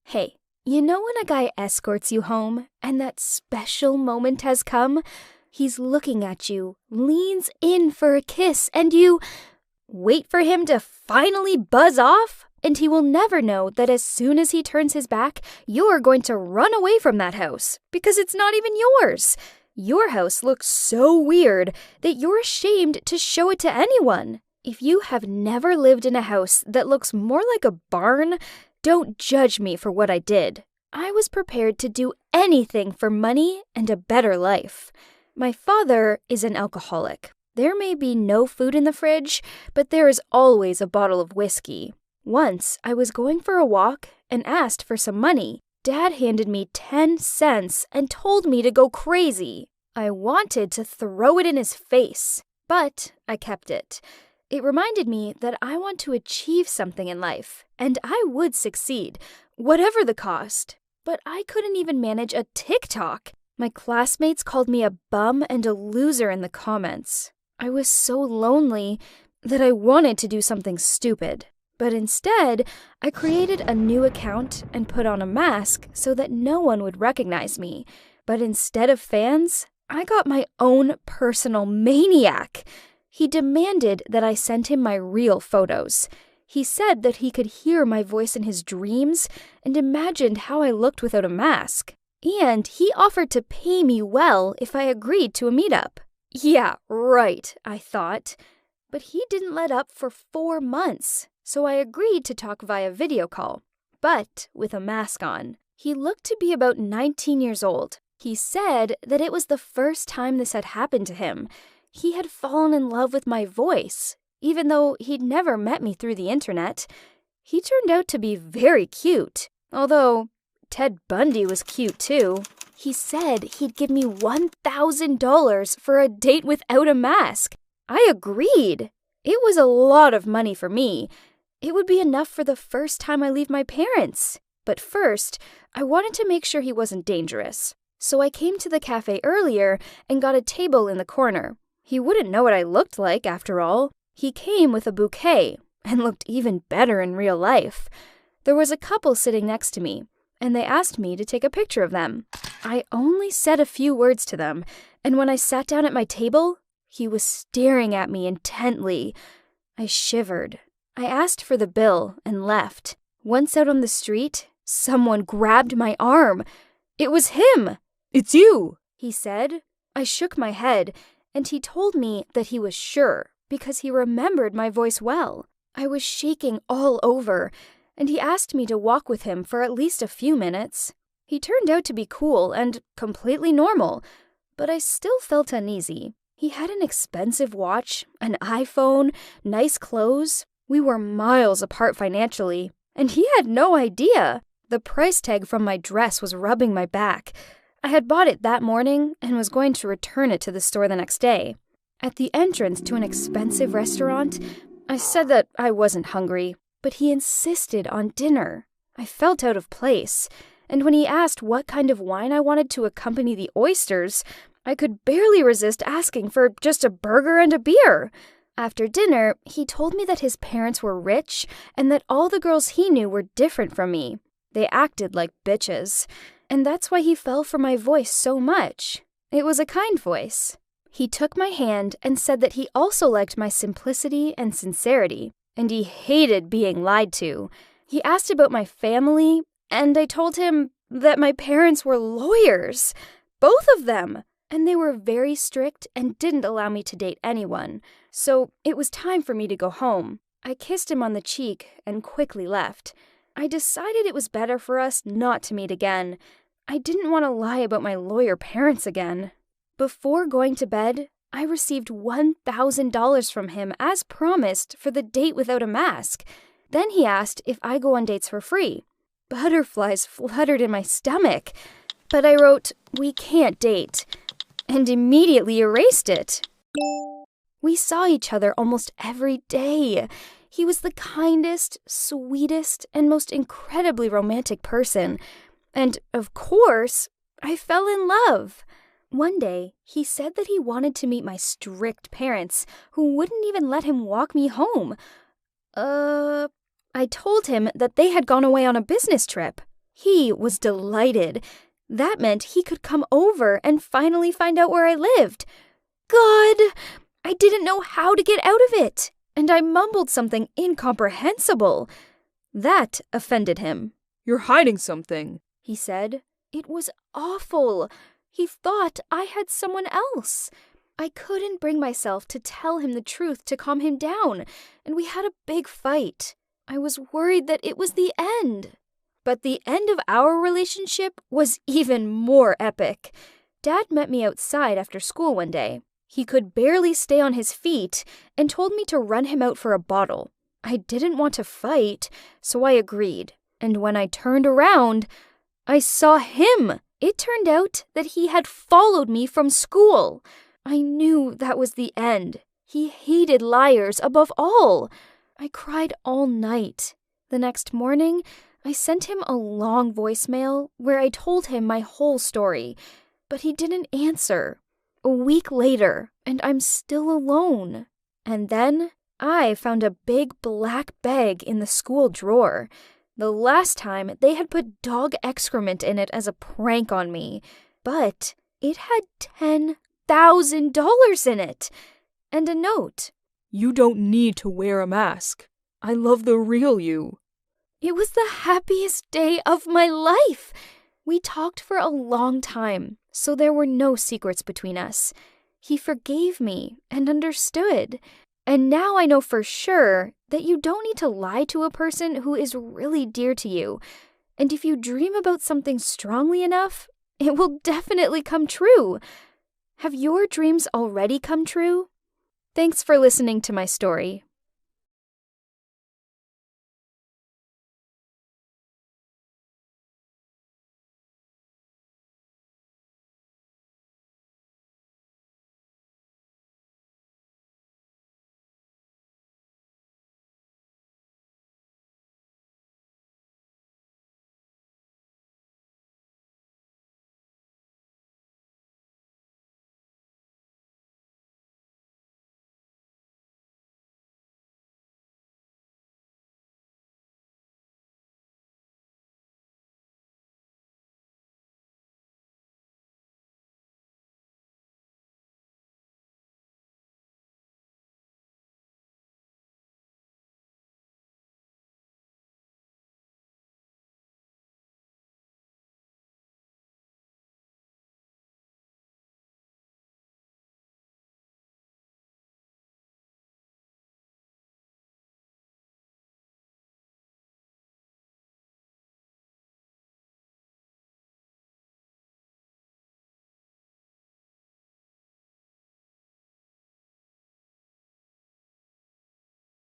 Hey, you know when a guy escorts you home and that special moment has come? He's looking at you, leans in for a kiss, and you wait for him to finally buzz off? And he will never know that as soon as he turns his back, you're going to run away from that house because it's not even yours. Your house looks so weird that you're ashamed to show it to anyone. If you have never lived in a house that looks more like a barn, don't judge me for what I did. I was prepared to do anything for money and a better life. My father is an alcoholic. There may be no food in the fridge, but there is always a bottle of whiskey. Once, I was going for a walk and asked for some money. Dad handed me 10 cents and told me to go crazy. I wanted to throw it in his face, but I kept it. It reminded me that I want to achieve something in life, and I would succeed, whatever the cost. But I couldn't even manage a TikTok. My classmates called me a bum and a loser in the comments. I was so lonely that I wanted to do something stupid. But instead, I created a new account and put on a mask so that no one would recognize me. But instead of fans, I got my own personal maniac. He demanded that I send him my real photos. He said that he could hear my voice in his dreams and imagined how I looked without a mask. And he offered to pay me well if I agreed to a meetup. Yeah, right, I thought. But he didn't let up for 4 months, so I agreed to talk via video call, but with a mask on. He looked to be about 19 years old. He said that it was the first time this had happened to him. He had fallen in love with my voice, even though he'd never met me through the internet. He turned out to be very cute, although Ted Bundy was cute too. He said he'd give me $1,000 for a date without a mask. I agreed. It was a lot of money for me. It would be enough for the first time I leave my parents. But first, I wanted to make sure he wasn't dangerous. So I came to the cafe earlier and got a table in the corner. He wouldn't know what I looked like, after all. He came with a bouquet and looked even better in real life. There was a couple sitting next to me, and they asked me to take a picture of them. I only said a few words to them, and when I sat down at my table, he was staring at me intently. I shivered. I asked for the bill and left. Once out on the street, someone grabbed my arm. It was him. "It's you," he said. I shook my head, and he told me that he was sure because he remembered my voice well. I was shaking all over, and he asked me to walk with him for at least a few minutes. He turned out to be cool and completely normal, but I still felt uneasy. He had an expensive watch, an iPhone, nice clothes. We were miles apart financially, and he had no idea. The price tag from my dress was rubbing my back. I had bought it that morning and was going to return it to the store the next day. At the entrance to an expensive restaurant, I said that I wasn't hungry, but he insisted on dinner. I felt out of place, and when he asked what kind of wine I wanted to accompany the oysters, I could barely resist asking for just a burger and a beer. After dinner, he told me that his parents were rich and that all the girls he knew were different from me. They acted like bitches, and that's why he fell for my voice so much. It was a kind voice. He took my hand and said that he also liked my simplicity and sincerity, and he hated being lied to. He asked about my family, and I told him that my parents were lawyers, both of them, and they were very strict and didn't allow me to date anyone, so it was time for me to go home. I kissed him on the cheek and quickly left. I decided it was better for us not to meet again. I didn't want to lie about my lawyer parents again. Before going to bed, I received $1,000 from him as promised for the date without a mask. Then he asked if I go on dates for free. Butterflies fluttered in my stomach, but I wrote, "We can't date," and immediately erased it. We saw each other almost every day. He was the kindest, sweetest, and most incredibly romantic person. And, of course, I fell in love. One day, he said that he wanted to meet my strict parents, who wouldn't even let him walk me home. I told him that they had gone away on a business trip. He was delighted. That meant he could come over and finally find out where I lived. God! I didn't know how to get out of it, and I mumbled something incomprehensible. That offended him. "You're hiding something," he said. It was awful. He thought I had someone else. I couldn't bring myself to tell him the truth to calm him down, and we had a big fight. I was worried that it was the end. But the end of our relationship was even more epic. Dad met me outside after school one day. He could barely stay on his feet and told me to run him out for a bottle. I didn't want to fight, so I agreed. And when I turned around, I saw him. It turned out that he had followed me from school. I knew that was the end. He hated liars above all. I cried all night. The next morning, I sent him a long voicemail where I told him my whole story, but he didn't answer. A week later, and I'm still alone. And then I found a big black bag in the school drawer. The last time, they had put dog excrement in it as a prank on me, but it had $10,000 in it, and a note. "You don't need to wear a mask. I love the real you." It was the happiest day of my life. We talked for a long time, so there were no secrets between us. He forgave me and understood. And now I know for sure that you don't need to lie to a person who is really dear to you. And if you dream about something strongly enough, it will definitely come true. Have your dreams already come true? Thanks for listening to my story.